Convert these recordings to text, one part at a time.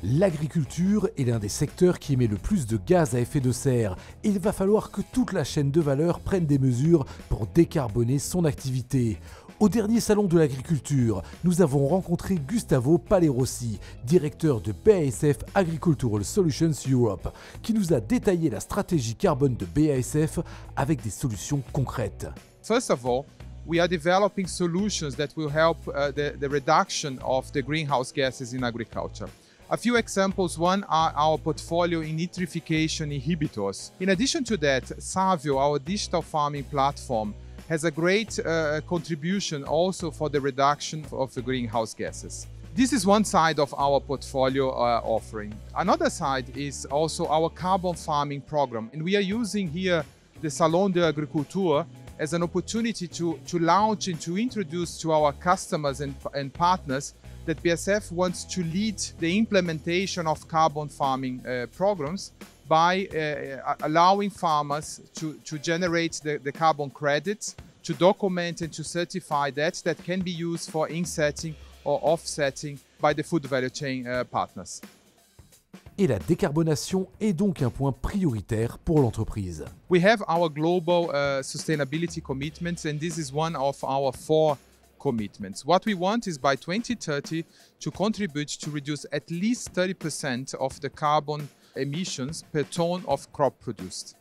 L'agriculture est l'un des secteurs qui émet le plus de gaz à effet de serre et il va falloir que toute la chaîne de valeur prenne des mesures pour décarboner son activité. Au dernier salon de l'agriculture, nous avons rencontré Gustavo Palerosi, directeur de BASF Agricultural Solutions Europe, qui nous a détaillé la stratégie carbone de BASF avec des solutions concrètes. First of all, we are developing solutions that will help the reduction of the greenhouse gases in agriculture. A few examples, one are our portfolio in nitrification inhibitors. In addition to that, Savio, our digital farming platform, has a great contribution also for the reduction of the greenhouse gases. This is one side of our portfolio offering. Another side is also our carbon farming program, and we are using here the Salon de l'Agriculture as an opportunity to launch and to introduce to our customers and partners that BASF wants to lead the implementation of carbon farming programs by allowing farmers to generate the carbon credits, to document and to certify that can be used for insetting or offsetting by the food value chain partners. Et la décarbonation est donc un point prioritaire pour l'entreprise. We have our global sustainability commitments, and this is one of our 4 commitments. What we want is by 2030 to contribute to reduce at least 30% of the carbon emissions per ton of crop produced.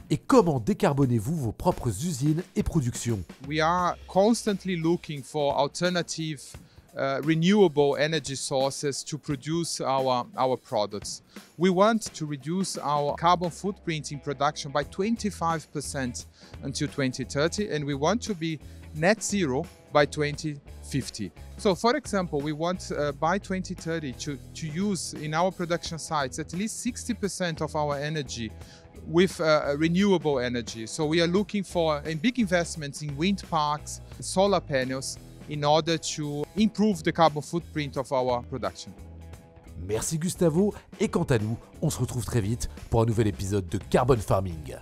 Et comment décarbonez-vous vos propres usines et productions? We are constantly looking for alternative renewable energy sources to produce our products. We want to reduce our carbon footprint in production by 25% until 2030, and we want to be net zero by 2050. So, for example, we want by 2030 to use in our production sites at least 60% of our energy with renewable energy. So we are looking for big investments in wind parks, solar panels, in order to improve the carbon footprint of our production. Merci Gustavo, et quant à nous, on se retrouve très vite pour un nouvel épisode de Carbon Farming.